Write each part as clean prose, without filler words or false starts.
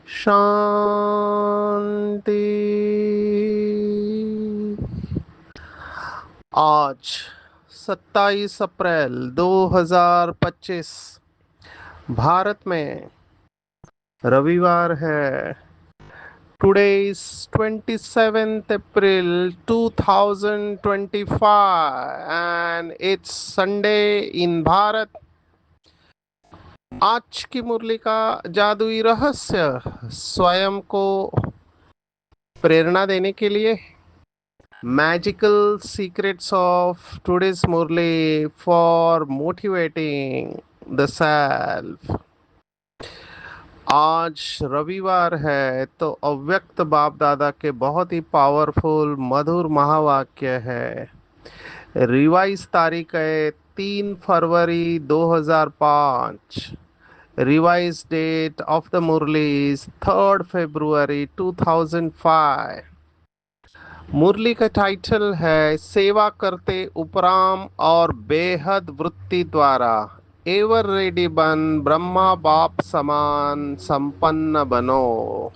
शांति। आज 27 अप्रैल 2025 भारत में रविवार है। Today is 27th April 2025 and it's Sunday in Bharat. आज की मुरली का जादुई रहस्य स्वयं को प्रेरणा देने के लिए Magical secrets of today's Murli for motivating the self। आज रविवार है तो अव्यक्त बाप दादा के बहुत ही पावरफुल मधुर महावाक्य है। रिवाइज तारीख है 3 फरवरी 2005। Revise date of the Murli is 3 फरवरी 2005। मुरली का टाइटल है सेवा करते उपराम और बेहद वृत्ति द्वारा एवर रेडी बन ब्रह्मा बाप समान संपन्न बनो।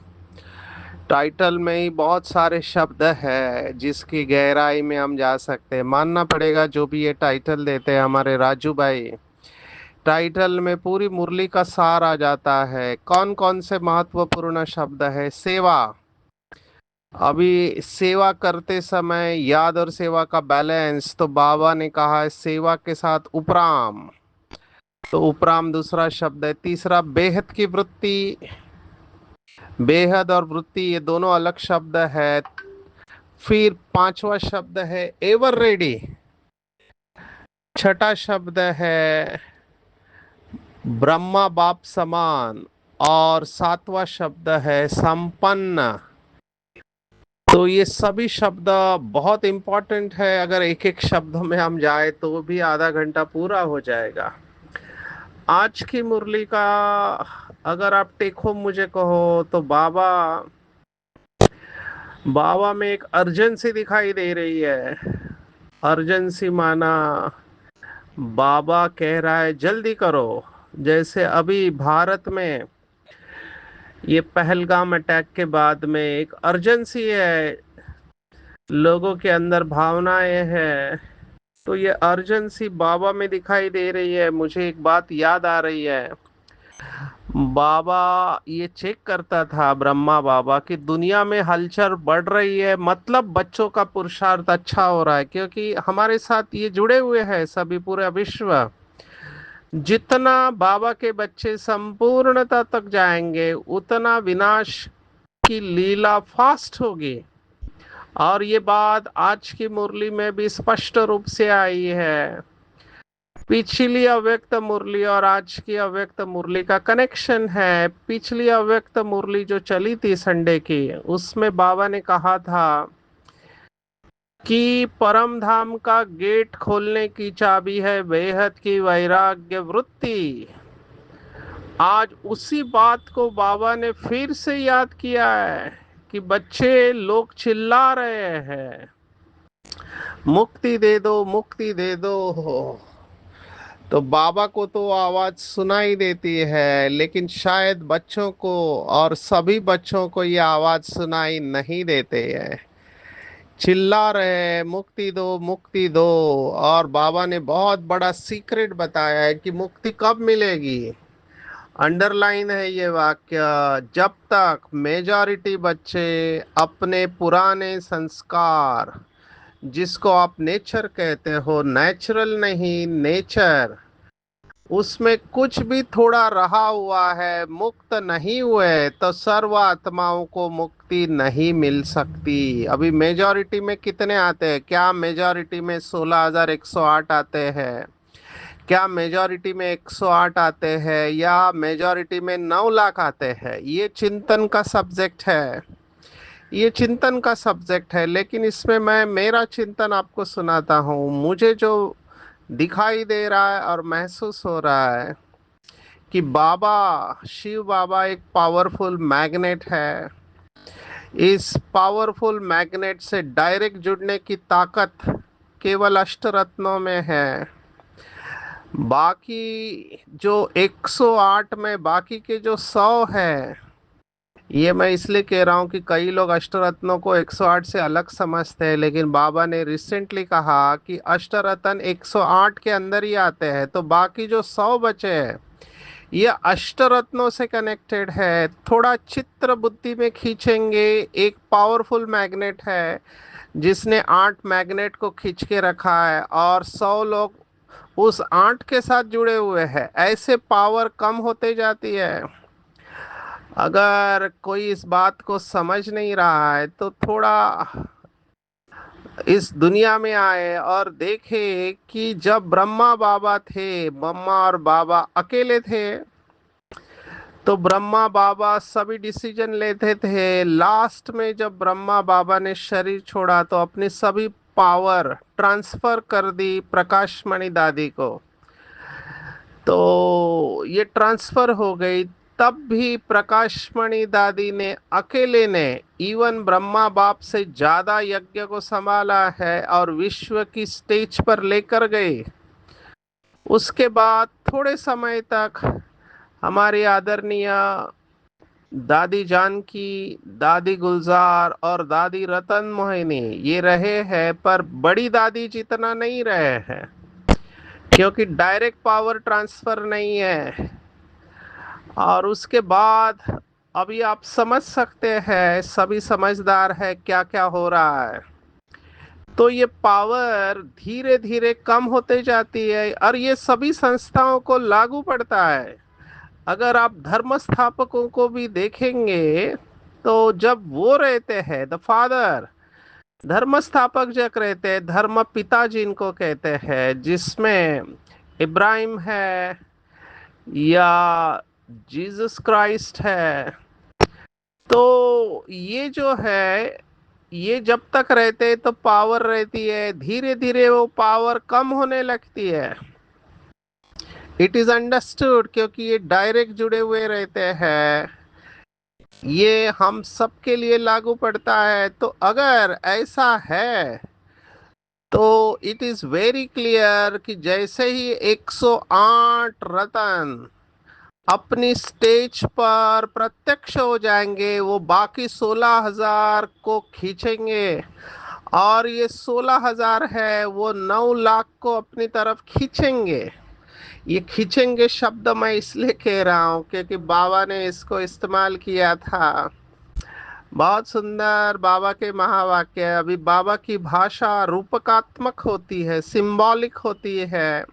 टाइटल में ही बहुत सारे शब्द है जिसकी गहराई में हम जा सकते हैं। मानना पड़ेगा जो भी ये टाइटल देते हैं हमारे राजू भाई, टाइटल में पूरी मुरली का सार आ जाता है। कौन कौन से महत्वपूर्ण शब्द है। सेवा, अभी सेवा करते समय याद और सेवा का बैलेंस, तो बाबा ने कहा है सेवा के साथ उपराम, तो उपराम दूसरा शब्द है। तीसरा बेहद की वृत्ति, बेहद और वृत्ति ये दोनों अलग शब्द है। फिर पांचवा शब्द है एवर रेडी, छठा शब्द है ब्रह्मा बाप समान, और सातवां शब्द है संपन्न। तो ये सभी शब्द बहुत इंपॉर्टेंट है। अगर एक एक शब्द में हम जाए तो भी आधा घंटा पूरा हो जाएगा। आज की मुरली का अगर आप टेको मुझे कहो तो बाबा बाबा में एक अर्जेंसी दिखाई दे रही है। अर्जेंसी माना बाबा कह रहा है जल्दी करो। जैसे अभी भारत में ये पहलगाम अटैक के बाद में एक अर्जेंसी है, लोगों के अंदर भावनाएं हैं। तो ये अर्जेंसी बाबा में दिखाई दे रही है। मुझे एक बात याद आ रही है, बाबा ये चेक करता था, ब्रह्मा बाबा, कि दुनिया में हलचल बढ़ रही है, मतलब बच्चों का पुरुषार्थ अच्छा हो रहा है, क्योंकि हमारे साथ ये जुड़े हुए हैं सभी पूरे विश्व। जितना बाबा के बच्चे संपूर्णता तक जाएंगे उतना विनाश की लीला फास्ट होगी। और ये बात आज की मुरली में भी स्पष्ट रूप से आई है। पिछली अव्यक्त मुरली और आज की अव्यक्त मुरली का कनेक्शन है। पिछली अव्यक्त मुरली जो चली थी संडे की, उसमें बाबा ने कहा था कि परम धाम का गेट खोलने की चाबी है बेहद की वैराग्य वृत्ति। आज उसी बात को बाबा ने फिर से याद किया है कि बच्चे लोग चिल्ला रहे हैं मुक्ति दे दो, मुक्ति दे दो। तो बाबा को तो आवाज सुनाई देती है, लेकिन शायद बच्चों को और सभी बच्चों को ये आवाज सुनाई नहीं देते हैं। चिल्ला रहे हैं मुक्ति दो, मुक्ति दो। और बाबा ने बहुत बड़ा सीक्रेट बताया है कि मुक्ति कब मिलेगी। अंडरलाइन है ये वाक्य, जब तक मेजॉरिटी बच्चे अपने पुराने संस्कार, जिसको आप नेचर कहते हो, नेचुरल नहीं नेचर, उसमें कुछ भी थोड़ा रहा हुआ है, मुक्त नहीं हुए, तो सर्व आत्माओं को मुक्ति नहीं मिल सकती। अभी मेजॉरिटी में कितने आते हैं? क्या मेजॉरिटी में 16,108 आते हैं? क्या मेजॉरिटी में 108 आते हैं या मेजॉरिटी में 9 लाख आते हैं? ये चिंतन का सब्जेक्ट है। ये चिंतन का सब्जेक्ट है, लेकिन इसमें मैं मेरा चिंतन आपको सुनाता हूँ। मुझे जो दिखाई दे रहा है और महसूस हो रहा है कि बाबा, शिव बाबा एक पावरफुल मैग्नेट है। इस पावरफुल मैग्नेट से डायरेक्ट जुड़ने की ताकत केवल अष्टरत्नों में है। बाकी जो 108 में बाकी के जो 100 है, ये मैं इसलिए कह रहा हूँ कि कई लोग अष्टरत्नों को 108 से अलग समझते हैं, लेकिन बाबा ने रिसेंटली कहा कि अष्टरत्न 108 के अंदर ही आते हैं, तो बाकी जो 100 बचे हैं ये अष्टरत्नों से कनेक्टेड है। थोड़ा चित्र बुद्धि में खींचेंगे, एक पावरफुल मैग्नेट है जिसने 8 मैग्नेट को खींच के रखा है, और 100 लोग उस 8 के साथ जुड़े हुए हैं। ऐसे पावर कम होते जाती है। अगर कोई इस बात को समझ नहीं रहा है तो थोड़ा इस दुनिया में आए और देखे कि जब ब्रह्मा बाबा थे, ब्रह्मा और बाबा अकेले थे, तो ब्रह्मा बाबा सभी डिसीजन लेते थे। लास्ट में जब ब्रह्मा बाबा ने शरीर छोड़ा तो अपनी सभी पावर ट्रांसफर कर दी प्रकाश मणि दादी को। तो ये ट्रांसफर हो गई। तब भी प्रकाशमणि दादी ने अकेले ने इवन ब्रह्मा बाप से ज्यादा यज्ञ को संभाला है और विश्व की स्टेज पर लेकर गए। उसके बाद थोड़े समय तक हमारी आदरणीय दादी जानकी, दादी गुलजार और दादी रतन मोहिनी ये रहे हैं, पर बड़ी दादी जितना नहीं रहे हैं, क्योंकि डायरेक्ट पावर ट्रांसफर नहीं है। और उसके बाद अभी आप समझ सकते हैं, सभी समझदार है क्या क्या हो रहा है। तो ये पावर धीरे धीरे कम होते जाती है और ये सभी संस्थाओं को लागू पड़ता है। अगर आप धर्म स्थापकों को भी देखेंगे तो जब वो रहते हैं, द फादर, धर्म स्थापक जब रहते हैं, धर्म पिता जिनको कहते हैं, जिसमें इब्राहिम है या जीसस क्राइस्ट है, तो ये जो है, ये जब तक रहते हैं तो पावर रहती है। धीरे धीरे वो पावर कम होने लगती है। इट इज अंडरस्टूड, क्योंकि ये डायरेक्ट जुड़े हुए रहते हैं। ये हम सबके लिए लागू पड़ता है। तो अगर ऐसा है तो इट इज वेरी क्लियर कि जैसे ही 108 रतन अपनी स्टेज पर प्रत्यक्ष हो जाएंगे, वो बाकी 16,000 को खींचेंगे, और ये 16,000 है वो 9 लाख को अपनी तरफ खींचेंगे। ये खींचेंगे शब्द मैं इसलिए कह रहा हूँ क्योंकि बाबा ने इसको इस्तेमाल किया था। बहुत सुंदर बाबा के महावाक्य। अभी बाबा की भाषा रूपकात्मक होती है, सिंबॉलिक होती है।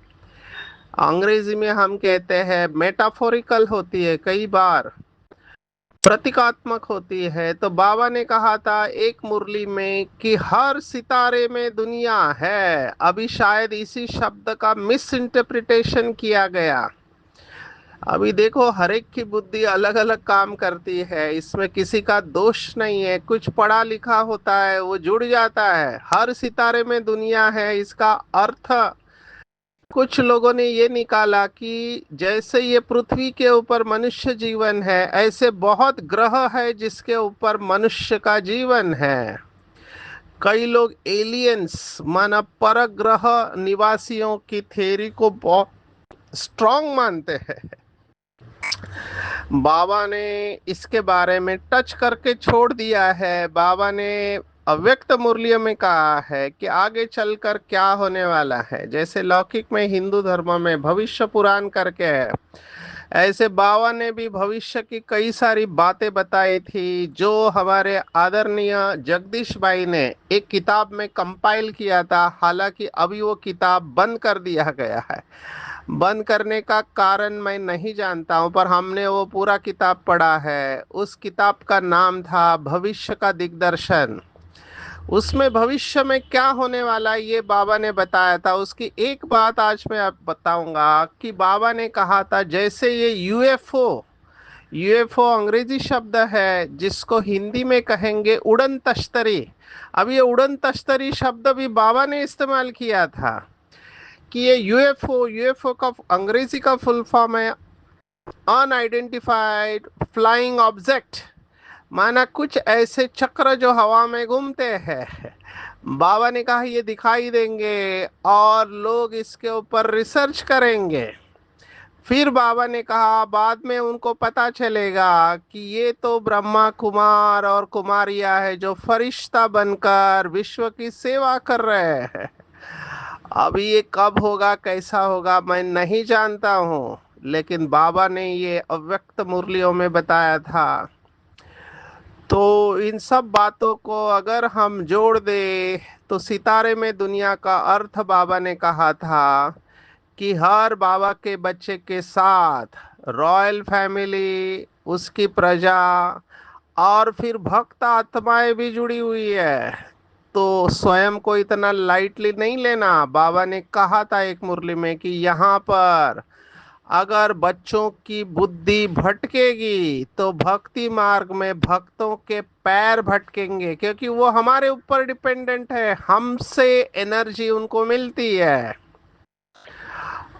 अंग्रेजी में हम कहते हैं मेटाफोरिकल होती है, कई बार प्रतीकात्मक होती है। तो बाबा ने कहा था एक मुरली में कि हर सितारे में दुनिया है। अभी शायद इसी शब्द का मिस इंटरप्रिटेशन किया गया। अभी देखो, हर एक की बुद्धि अलग अलग काम करती है, इसमें किसी का दोष नहीं है। कुछ पढ़ा लिखा होता है वो जुड़ जाता है। हर सितारे में दुनिया है, इसका अर्थ कुछ लोगों ने ये निकाला कि जैसे ये पृथ्वी के ऊपर मनुष्य जीवन है, ऐसे बहुत ग्रह है जिसके ऊपर मनुष्य का जीवन है। कई लोग एलियंस माना परग्रह निवासियों की थ्योरी को बहुत स्ट्रांग मानते हैं। बाबा ने इसके बारे में टच करके छोड़ दिया है। बाबा ने अव्यक्त मुरलियों में कहा है कि आगे चलकर क्या होने वाला है। जैसे लौकिक में हिंदू धर्म में भविष्य पुराण करके है, ऐसे बाबा ने भी भविष्य की कई सारी बातें बताई थी, जो हमारे आदरणीय जगदीश भाई ने एक किताब में कंपाइल किया था। हालांकि अभी वो किताब बंद कर दिया गया है। बंद करने का कारण मैं नहीं जानता हूं, पर हमने वो पूरा किताब पढ़ा है। उस किताब का नाम था भविष्य का दिग्दर्शन। उसमें भविष्य में क्या होने वाला है ये बाबा ने बताया था। उसकी एक बात आज मैं आप बताऊंगा कि बाबा ने कहा था जैसे ये यूएफओ यूएफओ अंग्रेजी शब्द है जिसको हिंदी में कहेंगे उड़न तश्तरी। अब ये उड़न तश्तरी शब्द भी बाबा ने इस्तेमाल किया था कि ये यूएफओ, यूएफओ का अंग्रेजी का फुल फॉर्म है अनआइडेंटिफाइड फ्लाइंग ऑब्जेक्ट, माना कुछ ऐसे चक्र जो हवा में घूमते हैं। बाबा ने कहा ये दिखाई देंगे और लोग इसके ऊपर रिसर्च करेंगे। फिर बाबा ने कहा बाद में उनको पता चलेगा कि ये तो ब्रह्मा कुमार और कुमारियां है जो फरिश्ता बनकर विश्व की सेवा कर रहे हैं। अभी ये कब होगा, कैसा होगा, मैं नहीं जानता हूँ, लेकिन बाबा ने ये अव्यक्त मुरलियों में बताया था। तो इन सब बातों को अगर हम जोड़ दे तो सितारे में दुनिया का अर्थ बाबा ने कहा था कि हर बाबा के बच्चे के साथ रॉयल फैमिली, उसकी प्रजा और फिर भक्त आत्माएं भी जुड़ी हुई है। तो स्वयं को इतना लाइटली नहीं लेना। बाबा ने कहा था एक मुरली में कि यहाँ पर अगर बच्चों की बुद्धि भटकेगी तो भक्ति मार्ग में भक्तों के पैर भटकेंगे, क्योंकि वो हमारे ऊपर डिपेंडेंट है, हमसे एनर्जी उनको मिलती है।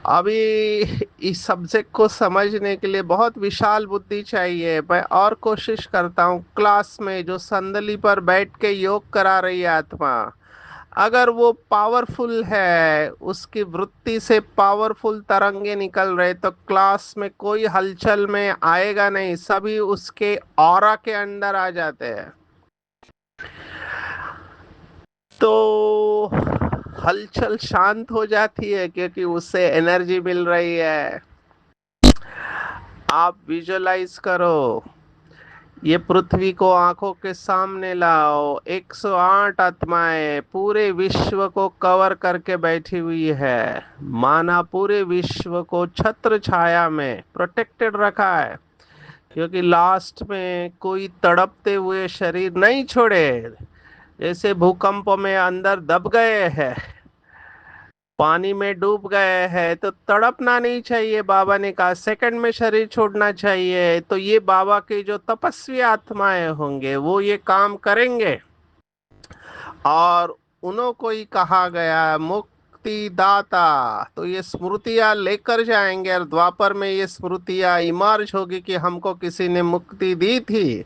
अभी इस सब्जेक्ट को समझने के लिए बहुत विशाल बुद्धि चाहिए। मैं और कोशिश करता हूँ क्लास में जो संदली पर बैठ के योग करा रही है आत्मा, अगर वो पावरफुल है, उसकी वृत्ति से पावरफुल तरंगे निकल रहे, तो क्लास में कोई हलचल में आएगा नहीं, सभी उसके ऑरा के अंदर आ जाते हैं। तो हलचल शांत हो जाती है क्योंकि उससे एनर्जी मिल रही है। आप विजुलाइज करो, ये पृथ्वी को आंखों के सामने लाओ, 108 आत्माएं पूरे विश्व को कवर करके बैठी हुई है। माना पूरे विश्व को छत्र छाया में प्रोटेक्टेड रखा है, क्योंकि लास्ट में कोई तड़पते हुए शरीर नहीं छोड़े। जैसे भूकंप में अंदर दब गए हैं, पानी में डूब गए हैं, तो तड़पना नहीं चाहिए। बाबा ने कहा सेकंड में शरीर छोड़ना चाहिए। तो ये बाबा के जो तपस्वी आत्माएं होंगे वो ये काम करेंगे, और उन्हों को ही कहा गया मुक्ति दाता। तो ये स्मृतियां लेकर जाएंगे और द्वापर में ये स्मृतियां इमर्ज होगी कि हमको किसी ने मुक्ति दी थी।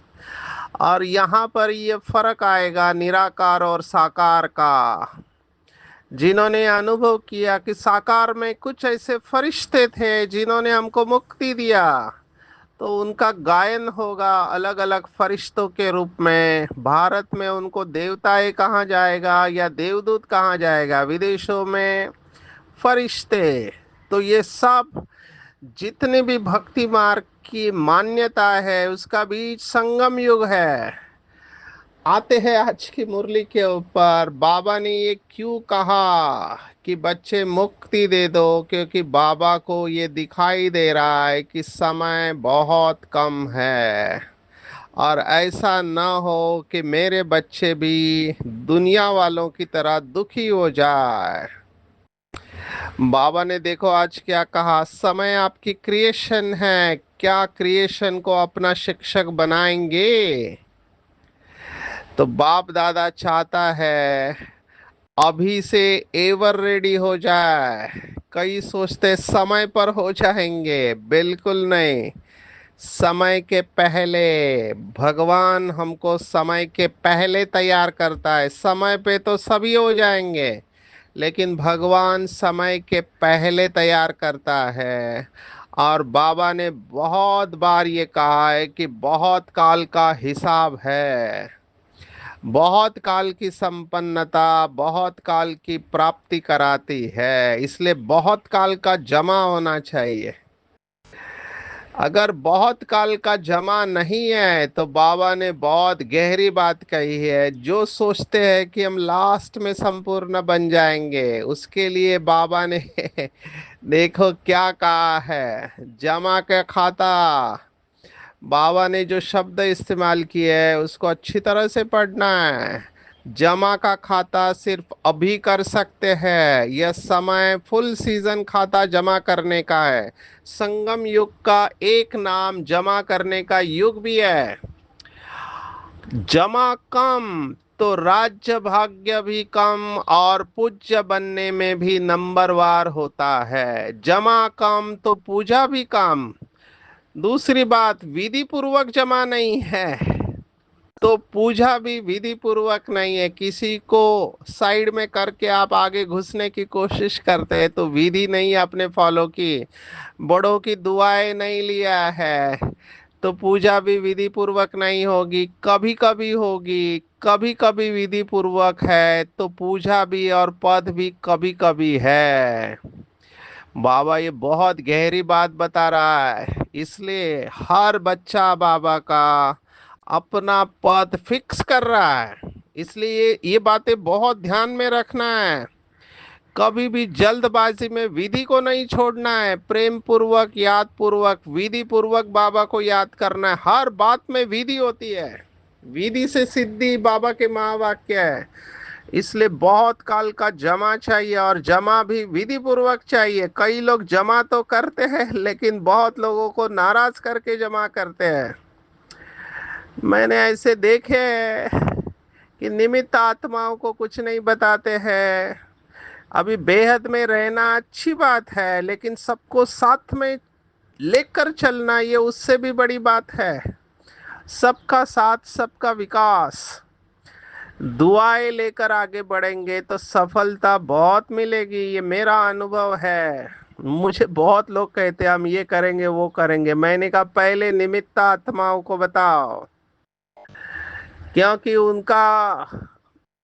और यहाँ पर ये फर्क आएगा निराकार और साकार का। जिन्होंने अनुभव किया कि साकार में कुछ ऐसे फरिश्ते थे जिन्होंने हमको मुक्ति दिया, तो उनका गायन होगा अलग अलग फरिश्तों के रूप में। भारत में उनको देवताएं कहा जाएगा या देवदूत कहा जाएगा, विदेशों में फरिश्ते। तो ये सब जितने भी भक्ति मार्ग की मान्यता है उसका बीच संगम युग है। आते हैं आज की मुरली के ऊपर। बाबा ने ये क्यों कहा कि बच्चे मुक्ति दे दो, क्योंकि बाबा को ये दिखाई दे रहा है कि समय बहुत कम है, और ऐसा ना हो कि मेरे बच्चे भी दुनिया वालों की तरह दुखी हो जाए। बाबा ने देखो आज क्या कहा, समय आपकी क्रिएशन है, क्या क्रिएशन को अपना शिक्षक बनाएंगे? तो बाप दादा चाहता है अभी से एवर रेडी हो जाए। कई सोचते समय पर हो जाएंगे, बिल्कुल नहीं। समय के पहले भगवान हमको समय के पहले तैयार करता है। समय पे तो सभी हो जाएंगे, लेकिन भगवान समय के पहले तैयार करता है। और बाबा ने बहुत बार ये कहा है कि बहुत काल का हिसाब है, बहुत काल की संपन्नता बहुत काल की प्राप्ति कराती है, इसलिए बहुत काल का जमा होना चाहिए। अगर बहुत काल का जमा नहीं है तो बाबा ने बहुत गहरी बात कही है। जो सोचते हैं कि हम लास्ट में संपूर्ण बन जाएंगे, उसके लिए बाबा ने देखो क्या कहा है, जमा के खाता। बाबा ने जो शब्द इस्तेमाल किए है उसको अच्छी तरह से पढ़ना है। जमा का खाता सिर्फ अभी कर सकते हैं। यह समय फुल सीजन खाता जमा करने का है। संगम युग का एक नाम जमा करने का युग भी है। जमा कम तो राज्य भाग्य भी कम और पूज्य बनने में भी नंबरवार होता है। जमा कम तो पूजा भी कम। दूसरी बात, विधि पूर्वक जमा नहीं है तो पूजा भी विधि पूर्वक नहीं है। किसी को साइड में करके आप आगे घुसने की कोशिश करते हैं तो विधि नहीं आपने फॉलो की, बड़ों की दुआएं नहीं लिया है तो पूजा भी विधि पूर्वक नहीं होगी। कभी कभी होगी, कभी कभी विधि पूर्वक है तो पूजा भी और पद भी कभी कभी है। बाबा ये बहुत गहरी बात बता रहा है, इसलिए हर बच्चा बाबा का अपना पद फिक्स कर रहा है। इसलिए ये बातें बहुत ध्यान में रखना है। कभी भी जल्दबाजी में विधि को नहीं छोड़ना है। प्रेम पूर्वक, याद पूर्वक, विधि पूर्वक बाबा को याद करना है। हर बात में विधि होती है। विधि से सिद्धि बाबा के महावाक्य है। इसलिए बहुत काल का जमा चाहिए और जमा भी विधि पूर्वक चाहिए। कई लोग जमा तो करते हैं लेकिन बहुत लोगों को नाराज करके जमा करते हैं। मैंने ऐसे देखे हैं कि निमित्त आत्माओं को कुछ नहीं बताते हैं। अभी बेहद में रहना अच्छी बात है लेकिन सबको साथ में लेकर चलना ये उससे भी बड़ी बात है। सबका साथ, सबका विकास, दुआएं लेकर आगे बढ़ेंगे तो सफलता बहुत मिलेगी। ये मेरा अनुभव है। मुझे बहुत लोग कहते हैं हम ये करेंगे वो करेंगे। मैंने कहा पहले निमित्त आत्माओं को बताओ, क्योंकि उनका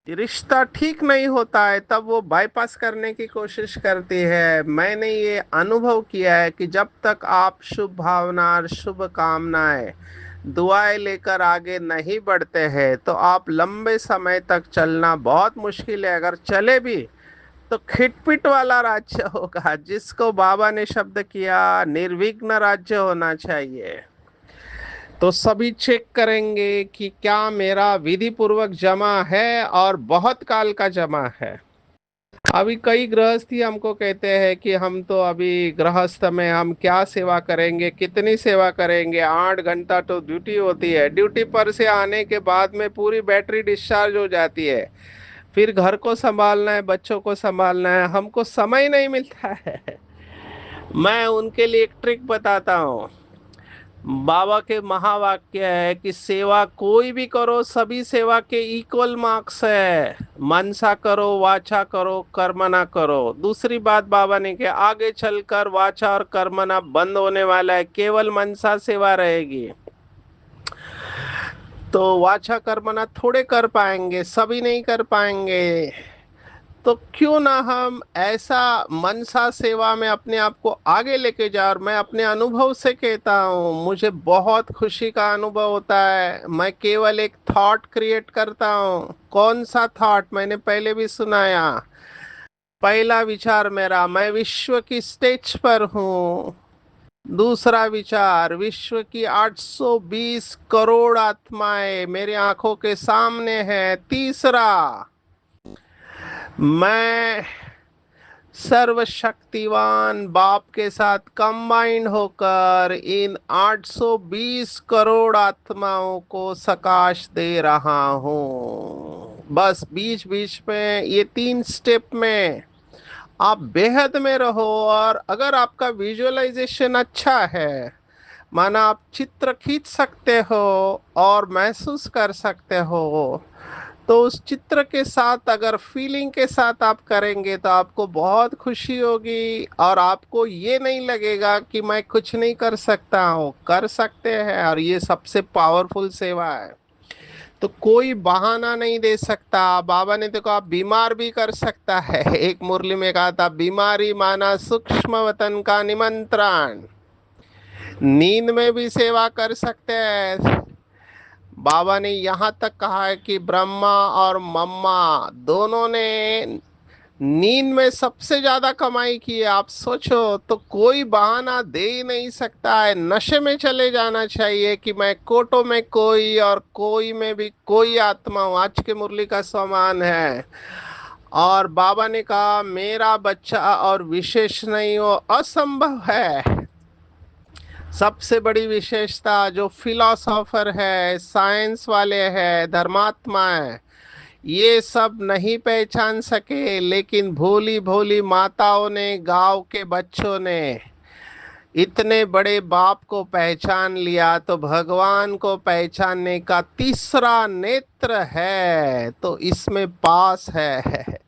रिश्ता ठीक नहीं होता है तब वो बाईपास करने की कोशिश करती है। मैंने ये अनुभव किया है कि जब तक आप शुभ भावना और शुभ कामनाएं, दुआएं लेकर आगे नहीं बढ़ते हैं तो आप लंबे समय तक चलना बहुत मुश्किल है। अगर चले भी तो खिटपिट वाला राज्य होगा, जिसको बाबा ने शब्द किया निर्विघ्न राज्य होना चाहिए। तो सभी चेक करेंगे कि क्या मेरा विधि पूर्वक जमा है और बहुत काल का जमा है। अभी कई गृहस्थी हमको कहते हैं कि हम तो अभी गृहस्थ में हम क्या सेवा करेंगे, कितनी सेवा करेंगे। 8 घंटा तो ड्यूटी होती है। ड्यूटी पर से आने के बाद में पूरी बैटरी डिस्चार्ज हो जाती है। फिर घर को संभालना है, बच्चों को संभालना है, हमको समय नहीं मिलता है। मैं उनके लिए एक ट्रिक बताता हूँ। बाबा के महावाक्य है कि सेवा कोई भी करो, सभी सेवा के इक्वल मार्क्स है। मनसा करो, वाचा करो, कर्मना करो। दूसरी बात बाबा ने कि आगे चलकर वाचा और कर्मना बंद होने वाला है, केवल मनसा सेवा रहेगी। तो वाचा कर्मना थोड़े कर पाएंगे, सभी नहीं कर पाएंगे। तो क्यों ना हम ऐसा मनसा सेवा में अपने आप को आगे लेके जा। और मैं अपने अनुभव से कहता हूँ, मुझे बहुत खुशी का अनुभव होता है। मैं केवल एक थॉट क्रिएट करता हूँ। कौन सा थॉट मैंने पहले भी सुनाया। पहला विचार मेरा, मैं विश्व की स्टेज पर हूँ। दूसरा विचार, विश्व की 820 करोड़ आत्माएं मेरी आंखों के सामने है। तीसरा, मैं सर्वशक्तिवान बाप के साथ कंबाइंड होकर इन 820 करोड़ आत्माओं को सकाश दे रहा हूँ। बस बीच बीच में ये 3 स्टेप में आप बेहद में रहो। और अगर आपका विजुअलाइजेशन अच्छा है, माना आप चित्र खींच सकते हो और महसूस कर सकते हो, तो उस चित्र के साथ अगर फीलिंग के साथ आप करेंगे तो आपको बहुत खुशी होगी और आपको ये नहीं लगेगा कि मैं कुछ नहीं कर सकता हूँ। कर सकते हैं और ये सबसे पावरफुल सेवा है। तो कोई बहाना नहीं दे सकता। बाबा ने देखो आप बीमार भी कर सकता है। एक मुरली में कहा था, बीमारी माना सूक्ष्म वतन का निमंत्रण। नींद में भी सेवा कर सकते हैं। बाबा ने यहाँ तक कहा है कि ब्रह्मा और मम्मा दोनों ने नींद में सबसे ज्यादा कमाई की है। आप सोचो, तो कोई बहाना दे ही नहीं सकता है। नशे में चले जाना चाहिए कि मैं कोटो में कोई और कोई में भी कोई आत्मा हूं। आज के मुरली का समान है। और बाबा ने कहा मेरा बच्चा और विशेष नहीं हो, असंभव है। सबसे बड़ी विशेषता जो फिलोसोफर है, साइंस वाले हैं, धर्मात्मा है, ये सब नहीं पहचान सके, लेकिन भोली भोली माताओं ने, गांव के बच्चों ने इतने बड़े बाप को पहचान लिया। तो भगवान को पहचानने का तीसरा नेत्र है, तो इसमें पास है।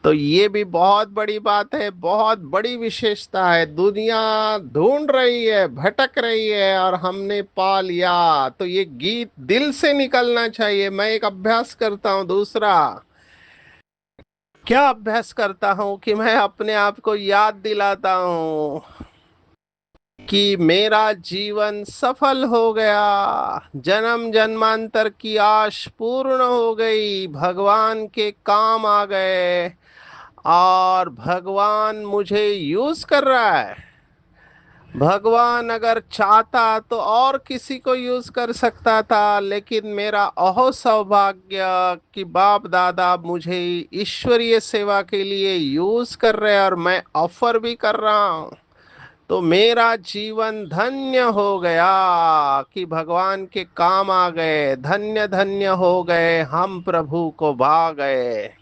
तो ये भी बहुत बड़ी बात है, बहुत बड़ी विशेषता है। दुनिया ढूंढ रही है, भटक रही है, और हमने पा लिया। तो ये गीत दिल से निकलना चाहिए। मैं एक अभ्यास करता हूँ दूसरा। क्या अभ्यास करता हूँ कि मैं अपने आप को याद दिलाता हूँ कि मेरा जीवन सफल हो गया, जन्म जन्मांतर की आश पूर्ण हो गई, भगवान के काम आ गए, और भगवान मुझे यूज कर रहा है। भगवान अगर चाहता तो और किसी को यूज कर सकता था, लेकिन मेरा अहो सौभाग्य कि बाप दादा मुझे ईश्वरीय सेवा के लिए यूज कर रहे हैं, और मैं ऑफर भी कर रहा हूं। तो मेरा जीवन धन्य हो गया कि भगवान के काम आ गए, धन्य धन्य हो गए, हम प्रभु को भा गए।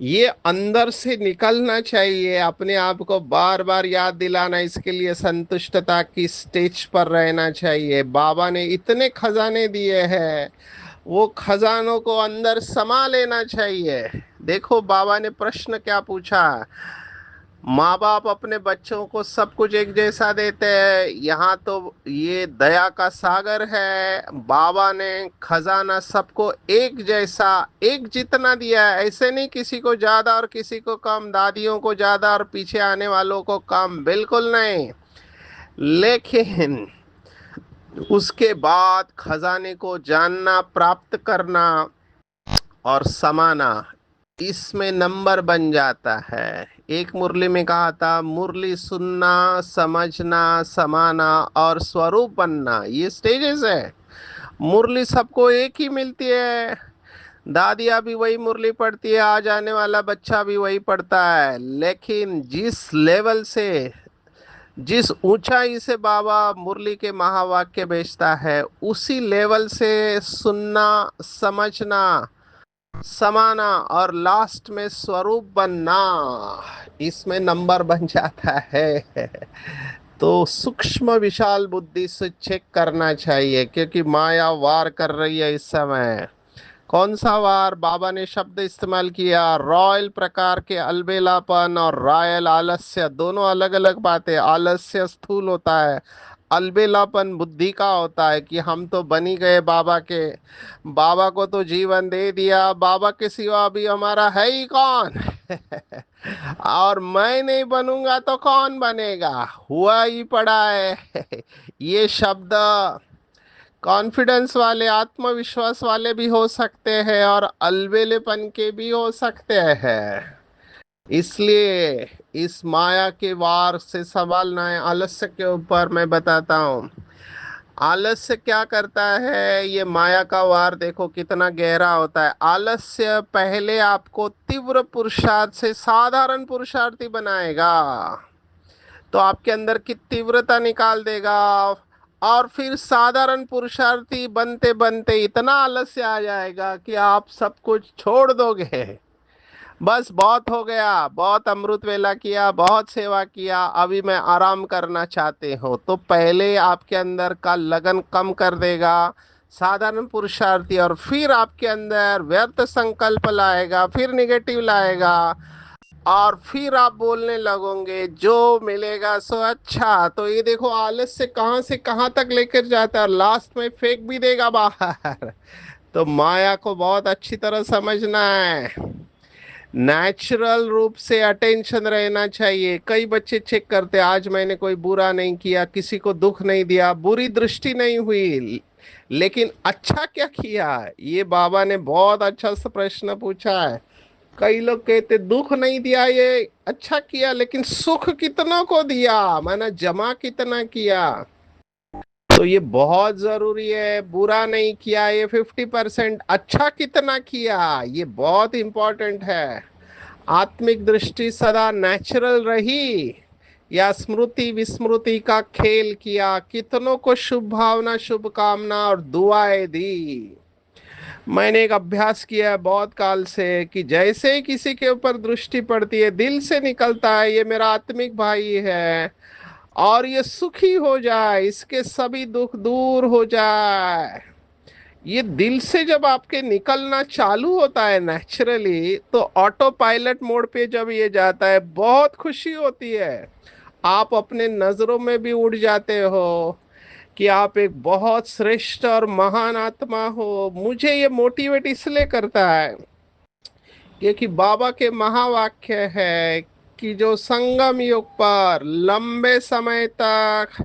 ये अंदर से निकलना चाहिए। अपने आप को बार बार याद दिलाना, इसके लिए संतुष्टता की स्टेज पर रहना चाहिए। बाबा ने इतने खजाने दिए हैं, वो खजानों को अंदर समा लेना चाहिए। देखो बाबा ने प्रश्न क्या पूछा। माँ बाप अपने बच्चों को सब कुछ एक जैसा देते हैं, यहाँ तो ये दया का सागर है। बाबा ने खजाना सबको एक जैसा, एक जितना दिया है। ऐसे नहीं किसी को ज्यादा और किसी को कम, दादियों को ज्यादा और पीछे आने वालों को कम, बिल्कुल नहीं। लेकिन उसके बाद खजाने को जानना, प्राप्त करना और समाना, इसमें नंबर बन जाता है। एक मुरली में कहा था, मुरली सुनना, समझना, समाना और स्वरूप बनना, ये स्टेजेस है। मुरली सबको एक ही मिलती है। दादिया भी वही मुरली पढ़ती है, आ जाने वाला बच्चा भी वही पढ़ता है। लेकिन जिस लेवल से, जिस ऊंचाई से बाबा मुरली के महावाक्य बेचता है, उसी लेवल से सुनना, समझना, समाना और लास्ट में स्वरूप बनना, इसमें नंबर बन जाता है। तो सूक्ष्म विशाल बुद्धि से चेक करना चाहिए, क्योंकि माया वार कर रही है इस समय। कौन सा वार? बाबा ने शब्द इस्तेमाल किया, रॉयल प्रकार के अलबेलापन और रॉयल आलस्य, दोनों अलग अलग बातें। आलस्य स्थूल होता है, अलबेलापन बुद्धि का होता है कि हम तो बनी गए बाबा के, बाबा को तो जीवन दे दिया, बाबा के सिवा अभी हमारा है ही कौन। और मैं नहीं बनूंगा तो कौन बनेगा, हुआ ही पड़ा है। ये शब्द कॉन्फिडेंस वाले, आत्मविश्वास वाले भी हो सकते हैं, और अलबेलेपन के भी हो सकते हैं। इसलिए इस माया के वार से संभालना है। आलस्य के ऊपर मैं बताता हूँ। आलस्य क्या करता है, ये माया का वार देखो कितना गहरा होता है। आलस्य पहले आपको तीव्र पुरुषार्थ से साधारण पुरुषार्थी बनाएगा, तो आपके अंदर की तीव्रता निकाल देगा। और फिर साधारण पुरुषार्थी बनते बनते इतना आलस्य आ जाएगा कि आप सब कुछ छोड़ दोगे। बस बहुत हो गया, बहुत अमृत वेला किया, बहुत सेवा किया, अभी मैं आराम करना चाहते हो, तो पहले आपके अंदर का लगन कम कर देगा साधारण पुरुषार्थी। और फिर आपके अंदर व्यर्थ संकल्प लाएगा, फिर निगेटिव लाएगा, और फिर आप बोलने लगोगे जो मिलेगा सो अच्छा। तो ये देखो आलस से कहाँ तक लेकर जाता है, लास्ट में फेंक भी देगा बाहर। तो माया को बहुत अच्छी तरह समझना है। नेचुरल रूप से अटेंशन रहना चाहिए। कई बच्चे चेक करते, आज मैंने कोई बुरा नहीं किया, किसी को दुख नहीं दिया, बुरी दृष्टि नहीं हुई, लेकिन अच्छा क्या किया? ये बाबा ने बहुत अच्छा सा प्रश्न पूछा है। कई लोग कहते दुख नहीं दिया, ये अच्छा किया, लेकिन सुख कितनों को दिया, मैंने जमा कितना किया। तो ये बहुत जरूरी है। बुरा नहीं किया ये 50%, अच्छा कितना किया ये बहुत इंपॉर्टेंट है। आत्मिक दृष्टि सदा नेचुरल रही या स्मृति विस्मृति का खेल किया, कितनों को शुभ भावना शुभकामना और दुआएं दी। मैंने एक अभ्यास किया है बहुत काल से कि जैसे ही किसी के ऊपर दृष्टि पड़ती है, दिल से निकलता है ये मेरा आत्मिक भाई है और ये सुखी हो जाए, इसके सभी दुख दूर हो जाए। ये दिल से जब आपके निकलना चालू होता है नेचुरली, तो ऑटो पायलट मोड पे जब ये जाता है, बहुत खुशी होती है। आप अपने नजरों में भी उड़ जाते हो कि आप एक बहुत श्रेष्ठ और महान आत्मा हो। मुझे ये मोटिवेट इसलिए करता है क्योंकि बाबा के महावाक्य है कि जो संगम युग पर लंबे समय तक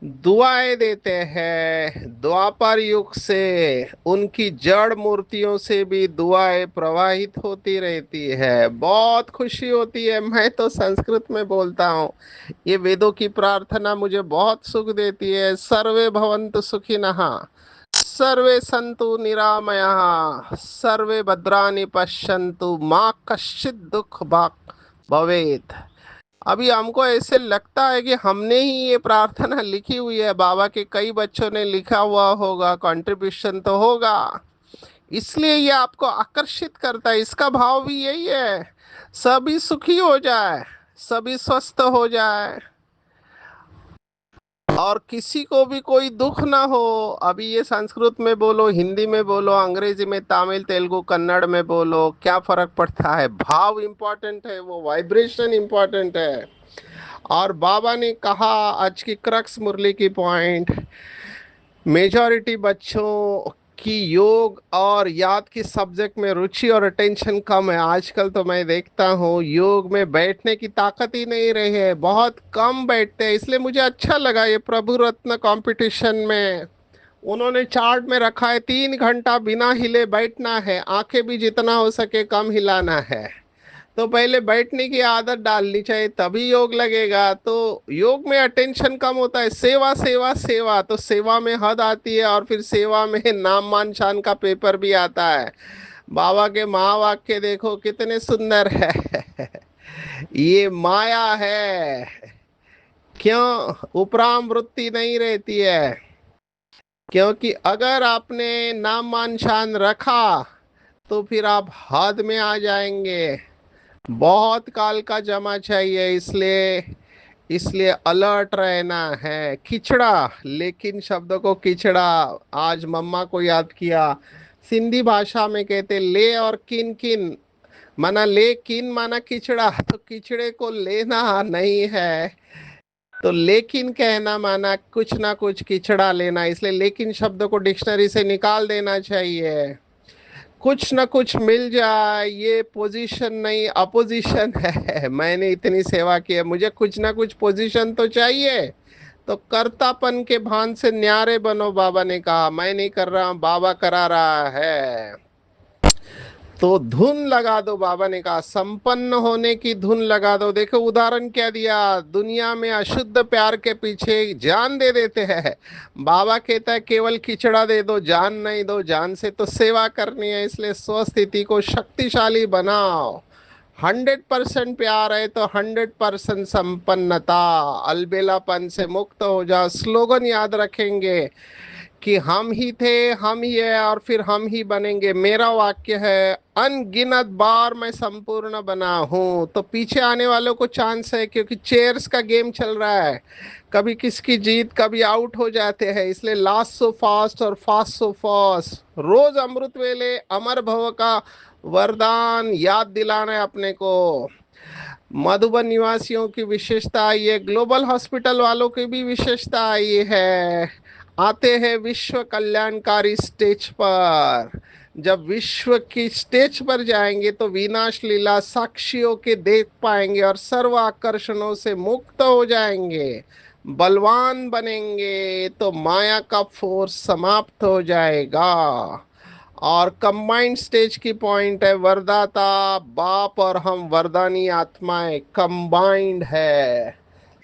दुआएं देते हैं, द्वापर युग से उनकी जड़ मूर्तियों से भी दुआएं प्रवाहित होती रहती है। बहुत खुशी होती है। मैं तो संस्कृत में बोलता हूँ, ये वेदों की प्रार्थना मुझे बहुत सुख देती है। सर्वे भवन्तु सुखिनः, सर्वे सन्तु निरामयाः, सर्वे भद्राणि पश्यन्तु माँ कश्चित् दुख भाग् भवेत्। अभी हमको ऐसे लगता है कि हमने ही ये प्रार्थना लिखी हुई है, बाबा के कई बच्चों ने लिखा हुआ होगा, कंट्रीब्यूशन तो होगा, इसलिए ये आपको आकर्षित करता है। इसका भाव भी यही है, सभी सुखी हो जाए, सभी स्वस्थ हो जाए और किसी को भी कोई दुख ना हो। अभी ये संस्कृत में बोलो, हिंदी में बोलो, अंग्रेजी में, तमिल तेलुगु कन्नड़ में बोलो, क्या फर्क पड़ता है? भाव इंपॉर्टेंट है, वो वाइब्रेशन इंपॉर्टेंट है। और बाबा ने कहा, आज की क्रक्स मुरली की पॉइंट, मेजॉरिटी बच्चों की योग और याद की सब्जेक्ट में रुचि और अटेंशन कम है। आजकल तो मैं देखता हूँ योग में बैठने की ताकत ही नहीं रही है, बहुत कम बैठते हैं। इसलिए मुझे अच्छा लगा ये प्रभु रत्न कंपटीशन में उन्होंने चार्ट में रखा है 3 घंटा बिना हिले बैठना है, आंखें भी जितना हो सके कम हिलाना है। तो पहले बैठने की आदत डालनी चाहिए, तभी योग लगेगा। तो योग में अटेंशन कम होता है, सेवा सेवा सेवा, तो सेवा में हद आती है और फिर सेवा में नाम मान शान का पेपर भी आता है। बाबा के महावाक्य देखो कितने सुंदर है। ये माया है, क्यों उपराम वृत्ति नहीं रहती है? क्योंकि अगर आपने नाम मान शान रखा तो फिर आप हद में आ जाएंगे। बहुत काल का जमा चाहिए, इसलिए इसलिए अलर्ट रहना है। खिचड़ा, लेकिन शब्द को खिचड़ा, आज मम्मा को याद किया। सिंधी भाषा में कहते ले और किन किन, माना ले, किन माना खिचड़ा, तो खिचड़े को लेना नहीं है, तो लेकिन कहना माना कुछ ना कुछ खिचड़ा लेना। इसलिए लेकिन शब्द को डिक्शनरी से निकाल देना चाहिए। कुछ ना कुछ मिल जाए, ये पोजीशन नहीं अपोजिशन है। मैंने इतनी सेवा की है, मुझे कुछ ना कुछ पोजीशन तो चाहिए। तो कर्तापन के भान से न्यारे बनो, बाबा ने कहा। मैं नहीं कर रहा हूं, बाबा करा रहा है। तो धुन लगा दो, बाबा ने कहा संपन्न होने की धुन लगा दो। देखो उदाहरण क्या दिया, दुनिया में अशुद्ध प्यार के पीछे जान दे देते हैं। बाबा कहता है केवल खिचड़ा दे दो, जान नहीं दो। जान से तो सेवा करनी है, इसलिए स्वस्थिति को शक्तिशाली बनाओ। 100% प्यार है तो 100% संपन्नता। अलबेलापन से मुक्त हो जाओ। स्लोगन याद रखेंगे कि हम ही थे, हम ही है और फिर हम ही बनेंगे। मेरा वाक्य है, अनगिनत बार मैं संपूर्ण बना हूं। तो पीछे आने वालों को चांस है, क्योंकि चेयर्स का गेम चल रहा है, कभी किसकी जीत कभी आउट हो जाते हैं। इसलिए लास्ट सो फास्ट और फास्ट सो फास्ट। रोज अमृत वेले अमर भव का वरदान याद दिलाना है अपने को। मधुबन निवासियों की विशेषता आई है, ग्लोबल हॉस्पिटल वालों की भी विशेषता आई है। आते हैं विश्व कल्याणकारी स्टेज पर। जब विश्व की स्टेज पर जाएंगे तो विनाश लीला साक्षियों के देख पाएंगे और सर्व आकर्षणों से मुक्त हो जाएंगे, बलवान बनेंगे, तो माया का फोर्स समाप्त हो जाएगा। और कंबाइंड स्टेज की पॉइंट है वरदाता बाप और हम वरदानी आत्माएं कंबाइंड है।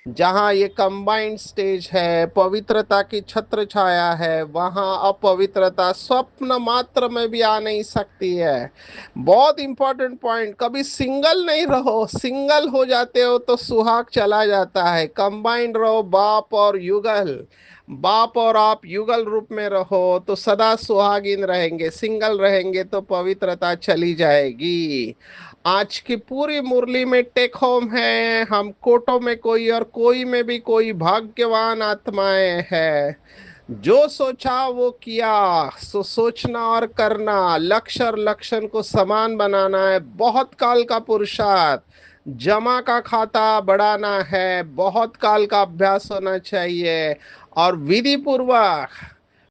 जहां ये कंबाइंड स्टेज है, पवित्रता की छत्र छाया है, वहां अपवित्रता स्वप्न मात्र में भी आ नहीं सकती है। बहुत इंपॉर्टेंट पॉइंट, कभी सिंगल नहीं रहो। सिंगल हो जाते हो तो सुहाग चला जाता है। कंबाइंड रहो, बाप और युगल, बाप और आप युगल रूप में रहो तो सदा सुहागिन रहेंगे। सिंगल रहेंगे तो पवित्रता चली जाएगी। आज की पूरी मुरली में टेक होम है, हम कोटों में कोई और कोई में भी कोई भाग्यवान आत्माएं है। जो सोचा वो किया, सो सोचना और करना, लक्ष्य और लक्षण को समान बनाना है। बहुत काल का पुरुषार्थ, जमा का खाता बढ़ाना है, बहुत काल का अभ्यास होना चाहिए। और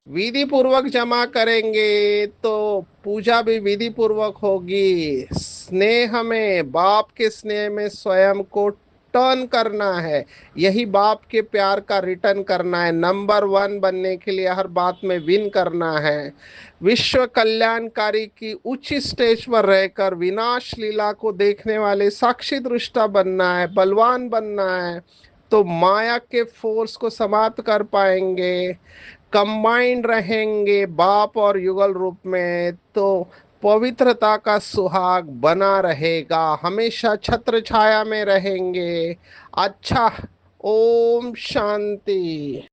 विधि पूर्वक जमा करेंगे तो पूजा भी विधि पूर्वक होगी। स्नेह में, बाप के स्नेह में स्वयं को टर्न करना है। यही बाप के प्यार का रिटर्न करना है। नंबर वन बनने के लिए हर बात में विन करना है। विश्व कल्याणकारी की उच्च स्टेज पर रहकर विनाश लीला को देखने वाले साक्षी दृष्टा बनना है, बलवान बनना है। तो माया के फोर्स को समाप्त कर पाएंगे। कंबाइंड रहेंगे बाप और युगल रूप में तो पवित्रता का सुहाग बना रहेगा। हमेशा छत्र छाया में रहेंगे। अच्छा, ओम शांति।